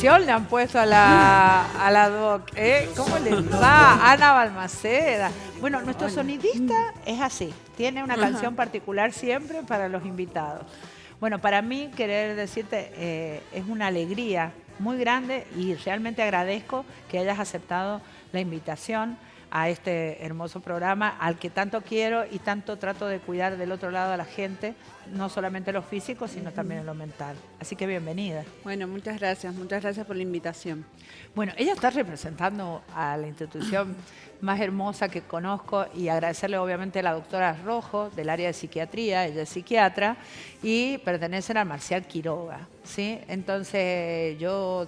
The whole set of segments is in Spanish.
producción le han puesto a la doc. ¿Cómo les va? Ana Balmaceda. Bueno, nuestro sonidista es así. Tiene una canción particular siempre para los invitados. Bueno, para mí, querer decirte, es una alegría muy grande y realmente agradezco que hayas aceptado la invitación a este hermoso programa al que tanto quiero y tanto trato de cuidar del otro lado a la gente, no solamente lo físico, sino también en lo mental. Así que bienvenida. Bueno, muchas gracias por la invitación. Bueno, ella está representando a la institución más hermosa que conozco y agradecerle obviamente a la doctora Rojo del área de psiquiatría, ella es psiquiatra y pertenece al Marcial Quiroga, ¿sí? Entonces yo,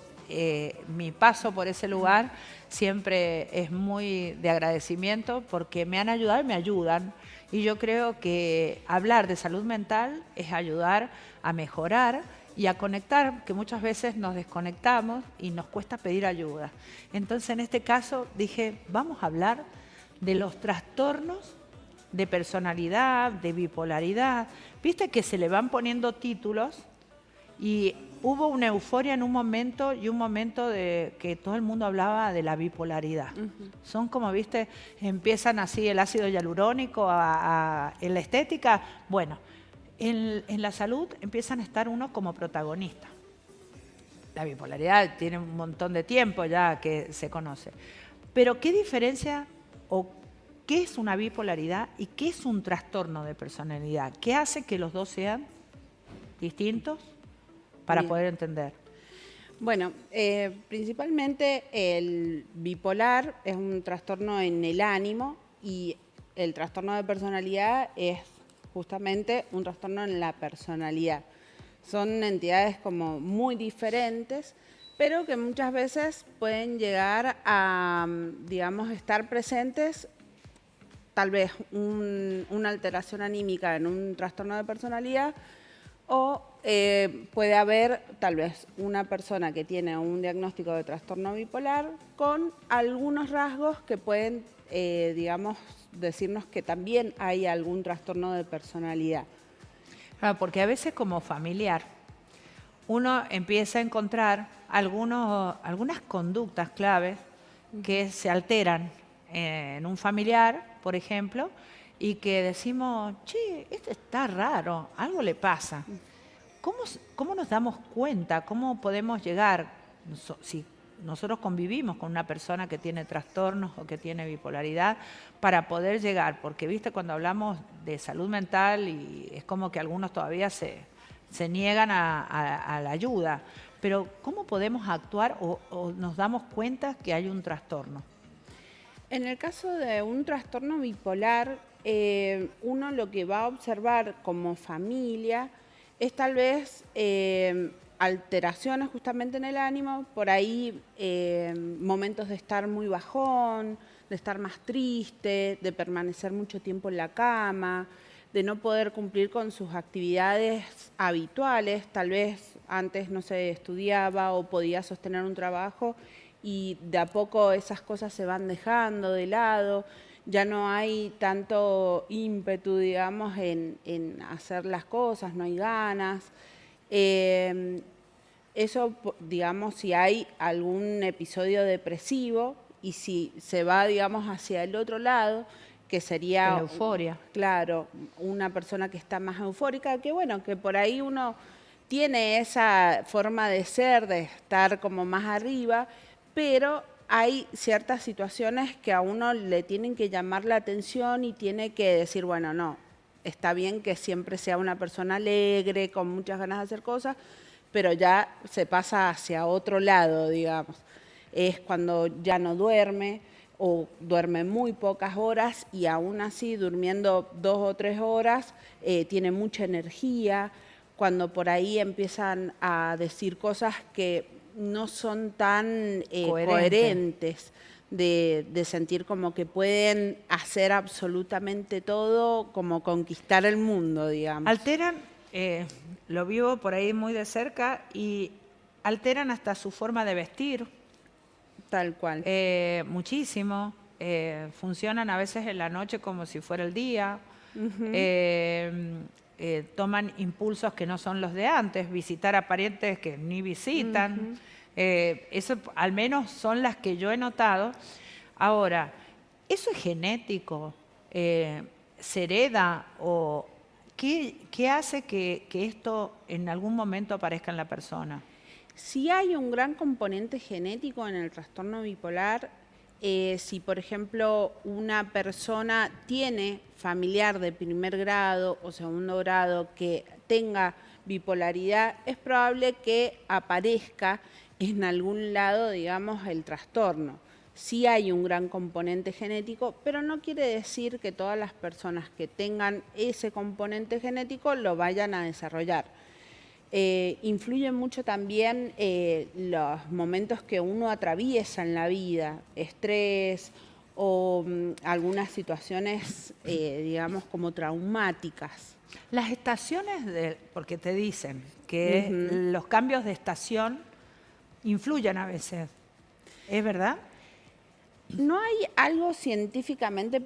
mi paso por ese lugar siempre es muy de agradecimiento porque me han ayudado y me ayudan. Y yo creo que hablar de salud mental es ayudar a mejorar y a conectar, que muchas veces nos desconectamos y nos cuesta pedir ayuda. Entonces, en este caso, dije, vamos a hablar de los trastornos de personalidad, de bipolaridad. Viste que se le van poniendo títulos y hubo una euforia en un momento y un momento de que todo el mundo hablaba de la bipolaridad. Son como, viste, empiezan así el ácido hialurónico en la estética. Bueno, en la salud empiezan a estar uno como protagonista. La bipolaridad tiene un montón de tiempo ya que se conoce. Pero ¿qué diferencia o qué es una bipolaridad y qué es un trastorno de personalidad? ¿Qué hace que los dos sean distintos para poder entender? Bueno, principalmente el bipolar es un trastorno en el ánimo y el trastorno de personalidad es justamente un trastorno en la personalidad. Son entidades como muy diferentes, pero que muchas veces pueden llegar a, digamos, estar presentes, tal vez una alteración anímica en un trastorno de personalidad o puede haber tal vez una persona que tiene un diagnóstico de trastorno bipolar con algunos rasgos que pueden, digamos, decirnos que también hay algún trastorno de personalidad. Claro, porque a veces como familiar uno empieza a encontrar algunas conductas claves que se alteran en un familiar, por ejemplo, y que decimos, che, esto está raro, algo le pasa. ¿Cómo nos damos cuenta? ¿Cómo podemos llegar? Si nosotros convivimos con una persona que tiene trastornos o que tiene bipolaridad, para poder llegar, porque viste cuando hablamos de salud mental y es como que algunos todavía se niegan a la ayuda, pero ¿cómo podemos actuar o nos damos cuenta que hay un trastorno? En el caso de un trastorno bipolar, uno lo que va a observar como familia es tal vez alteraciones justamente en el ánimo, por ahí momentos de estar muy bajón, de estar más triste, de permanecer mucho tiempo en la cama, de no poder cumplir con sus actividades habituales, tal vez antes no se estudiaba o podía sostener un trabajo y de a poco esas cosas se van dejando de lado, ya no hay tanto ímpetu, digamos, en hacer las cosas, no hay ganas. Eso, digamos, si hay algún episodio depresivo y si se va, digamos, hacia el otro lado, que sería... La euforia. Claro, una persona que está más eufórica, que bueno, que por ahí uno tiene esa forma de ser, de estar como más arriba, pero hay ciertas situaciones que a uno le tienen que llamar la atención y tiene que decir, bueno, no, está bien que siempre sea una persona alegre, con muchas ganas de hacer cosas, pero ya se pasa hacia otro lado, digamos. Es cuando ya no duerme o duerme muy pocas horas y aún así durmiendo 2 o 3 horas tiene mucha energía, cuando por ahí empiezan a decir cosas que no son tan coherentes, de sentir como que pueden hacer absolutamente todo, como conquistar el mundo, digamos. Alteran, lo vivo por ahí muy de cerca, y alteran hasta su forma de vestir. Tal cual. Muchísimo. Funcionan a veces en la noche como si fuera el día. Toman impulsos que no son los de antes, visitar a parientes que ni visitan. Eso al menos son las que yo he notado. Ahora, ¿eso es genético? ¿Se hereda? ¿O qué hace que esto en algún momento aparezca en la persona? Si hay un gran componente genético en el trastorno bipolar, si por ejemplo una persona tiene familiar de primer grado o segundo grado que tenga bipolaridad, es probable que aparezca en algún lado, digamos, el trastorno. Sí hay un gran componente genético, pero no quiere decir que todas las personas que tengan ese componente genético lo vayan a desarrollar. Influye mucho también los momentos que uno atraviesa en la vida, estrés o algunas situaciones, digamos, como traumáticas. Las estaciones, porque te dicen que los cambios de estación influyen a veces, ¿es verdad? No hay algo científicamente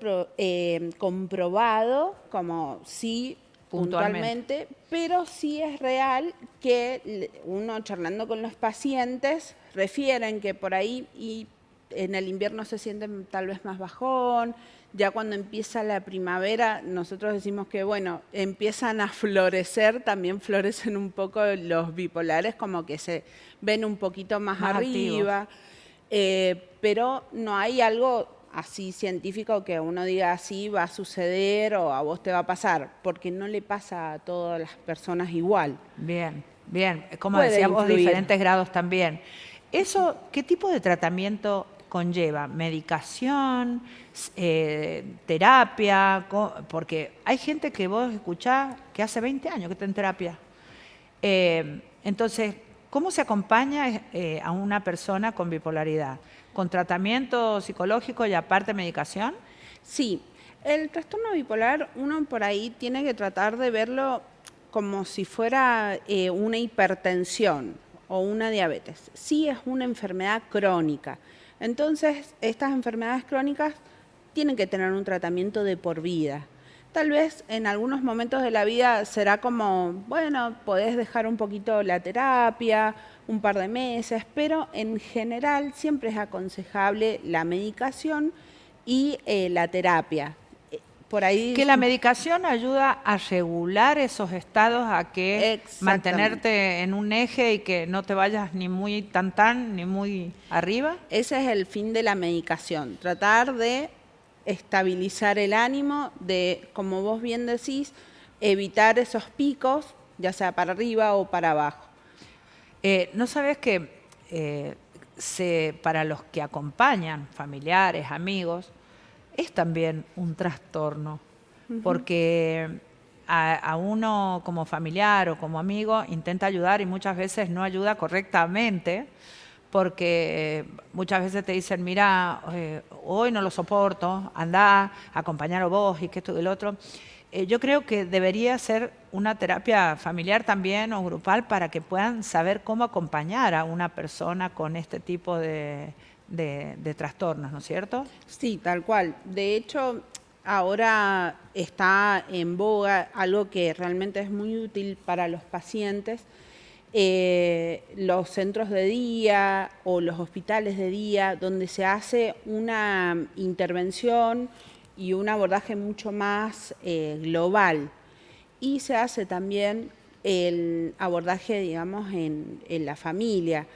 comprobado, como sí puntualmente, pero sí es real que uno charlando con los pacientes refieren que por ahí y en el invierno se sienten tal vez más bajón, ya cuando empieza la primavera nosotros decimos que bueno, empiezan a florecer, también florecen un poco los bipolares, como que se ven un poquito más arriba. Pero no hay algo así científico que uno diga así va a suceder o a vos te va a pasar, porque no le pasa a todas las personas igual. Bien, bien. Como Puede decía vos, influir. diferentes grados también. ¿Eso qué tipo de tratamiento conlleva? ¿Medicación? ¿Terapia? Porque hay gente que vos escuchás que hace 20 años que está en terapia. Entonces, ¿cómo se acompaña a una persona con bipolaridad? ¿Con tratamiento psicológico y aparte medicación? Sí, el trastorno bipolar uno por ahí tiene que tratar de verlo como si fuera una hipertensión o una diabetes. Sí es una enfermedad crónica. Entonces, estas enfermedades crónicas tienen que tener un tratamiento de por vida. Tal vez en algunos momentos de la vida será como, bueno, podés dejar un poquito la terapia, un par de meses, pero en general siempre es aconsejable la medicación y la terapia. Por ahí Que la medicación ayuda a regular esos estados, a que mantenerte en un eje y que no te vayas ni muy tan ni muy arriba. Ese es el fin de la medicación, tratar de estabilizar el ánimo, de, como vos bien decís, evitar esos picos, ya sea para arriba o para abajo. ¿No sabes que para los que acompañan, familiares, amigos, es también un trastorno? Porque a uno como familiar o como amigo intenta ayudar y muchas veces no ayuda correctamente, porque muchas veces te dicen, mira, hoy no lo soporto, andá, acompañalo vos y que esto y el otro. Yo creo que debería ser una terapia familiar también o grupal para que puedan saber cómo acompañar a una persona con este tipo de trastornos, ¿no es cierto? Sí, tal cual. De hecho, ahora está en boga algo que realmente es muy útil para los pacientes, los centros de día o los hospitales de día, donde se hace una intervención y un abordaje mucho más global. Y se hace también el abordaje, digamos, en la familia.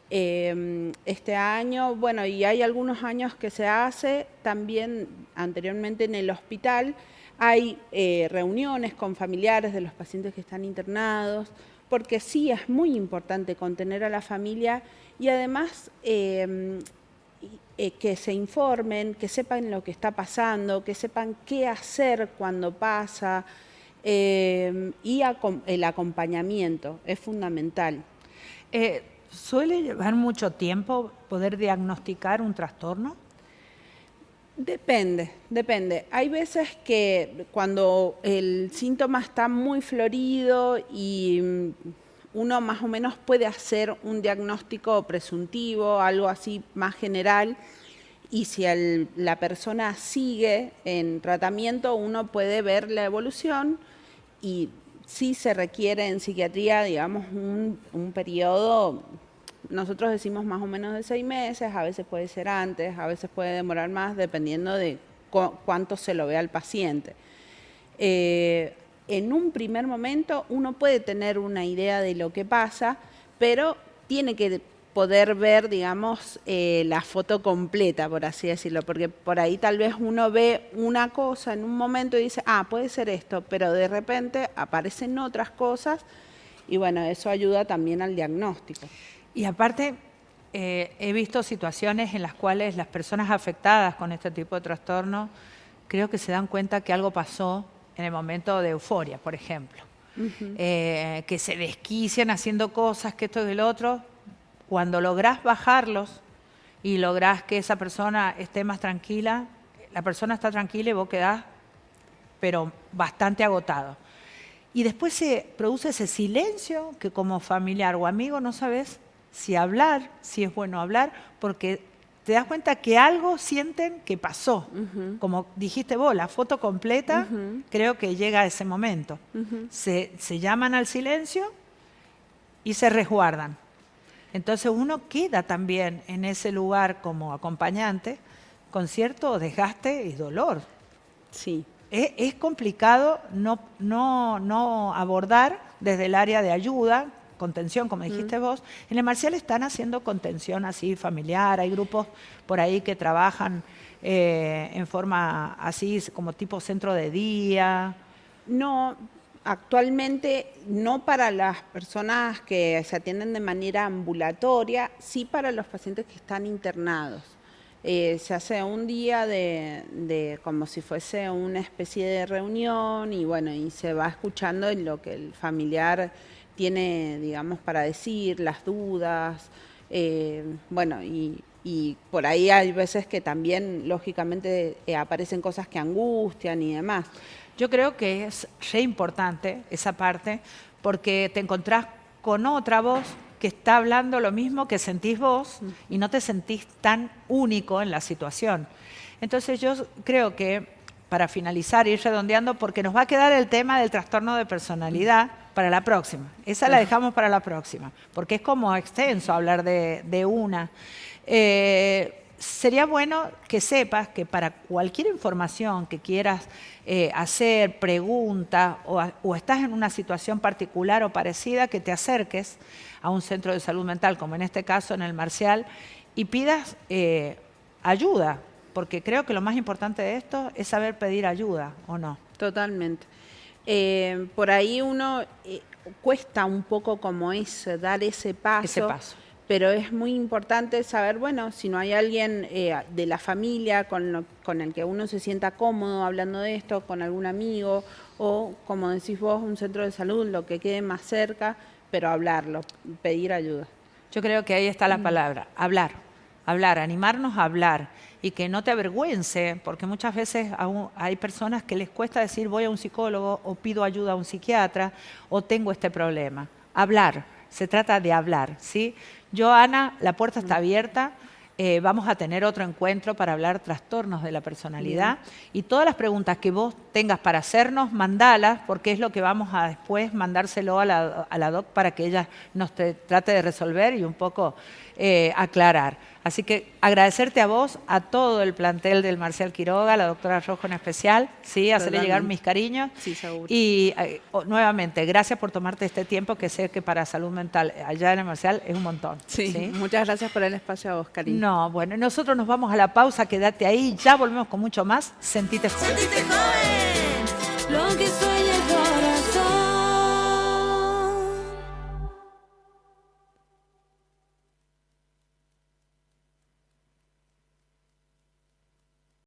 Este año, bueno, y hay algunos años que se hace también anteriormente en el hospital, hay reuniones con familiares de los pacientes que están internados, porque sí es muy importante contener a la familia y además que se informen, que sepan lo que está pasando, que sepan qué hacer cuando pasa y el acompañamiento es fundamental. ¿Suele llevar mucho tiempo poder diagnosticar un trastorno? Depende. Hay veces que cuando el síntoma está muy florido y uno más o menos puede hacer un diagnóstico presuntivo, algo así más general, y si la persona sigue en tratamiento, uno puede ver la evolución y sí se requiere en psiquiatría, digamos, un periodo nosotros decimos más o menos de 6 meses, a veces puede ser antes, a veces puede demorar más, dependiendo de cuánto se lo ve al paciente. En un primer momento uno puede tener una idea de lo que pasa, pero tiene que poder ver, digamos, la foto completa, por así decirlo, porque por ahí tal vez uno ve una cosa en un momento y dice, ah, puede ser esto, pero de repente aparecen otras cosas y bueno, eso ayuda también al diagnóstico. Y aparte, he visto situaciones en las cuales las personas afectadas con este tipo de trastorno creo que se dan cuenta que algo pasó en el momento de euforia, por ejemplo. Que se desquician haciendo cosas, que esto y el otro. Cuando lográs bajarlos y lográs que esa persona esté más tranquila, la persona está tranquila y vos quedás, pero bastante agotado. Y después se produce ese silencio que como familiar o amigo no sabes si hablar, si es bueno hablar, porque te das cuenta que algo sienten que pasó. Como dijiste vos, la foto completa creo que llega a ese momento. Se llaman al silencio y se resguardan. Entonces uno queda también en ese lugar como acompañante con cierto desgaste y dolor. Sí. Es complicado no abordar desde el área de ayuda, contención, como dijiste vos. En el Marcial están haciendo contención así familiar, hay grupos por ahí que trabajan en forma así como tipo centro de día. No, actualmente no para las personas que se atienden de manera ambulatoria, sí para los pacientes que están internados. Se hace un día de como si fuese una especie de reunión y bueno, y se va escuchando en lo que el familiar tiene, digamos, para decir, las dudas, bueno, y por ahí hay veces que también, lógicamente, aparecen cosas que angustian y demás. Yo creo que es re importante esa parte porque te encontrás con otra voz que está hablando lo mismo que sentís vos y no te sentís tan único en la situación. Entonces yo creo que, para finalizar, ir redondeando, porque nos va a quedar el tema del trastorno de personalidad para la próxima. Esa la dejamos para la próxima, porque es como extenso hablar de una. Sería bueno que sepas que para cualquier información que quieras hacer, preguntas, o estás en una situación particular o parecida, que te acerques a un centro de salud mental, como en este caso en el Marcial, y pidas ayuda, porque creo que lo más importante de esto es saber pedir ayuda, ¿o no? Totalmente. Por ahí uno cuesta un poco como dar ese paso. Ese paso. Pero es muy importante saber, bueno, si no hay alguien de la familia con el que uno se sienta cómodo hablando de esto, con algún amigo, o como decís vos, un centro de salud, lo que quede más cerca, pero hablarlo, pedir ayuda. Yo creo que ahí está la palabra, hablar, animarnos a hablar y que no te avergüence, porque muchas veces hay personas que les cuesta decir voy a un psicólogo o pido ayuda a un psiquiatra o tengo este problema. Hablar, se trata de hablar, ¿sí? Yo, Ana, la puerta está abierta. Vamos a tener otro encuentro para hablar trastornos de la personalidad. Y todas las preguntas que vos tengas para hacernos, mandalas, porque es lo que vamos a después mandárselo a la doc para que ella nos trate de resolver y un poco aclarar. Así que agradecerte a vos, a todo el plantel del Marcial Quiroga, a la doctora Rojo en especial, ¿sí? Hacerle llegar mis cariños. Sí, seguro. Y nuevamente, gracias por tomarte este tiempo, que sé que para salud mental allá en el Marcial es un montón. Sí, muchas gracias por el espacio a vos, cariño. No, bueno, nosotros nos vamos a la pausa, quédate ahí, ya volvemos con mucho más. Sentite joven. Sentite joven, lo que sueña el corazón.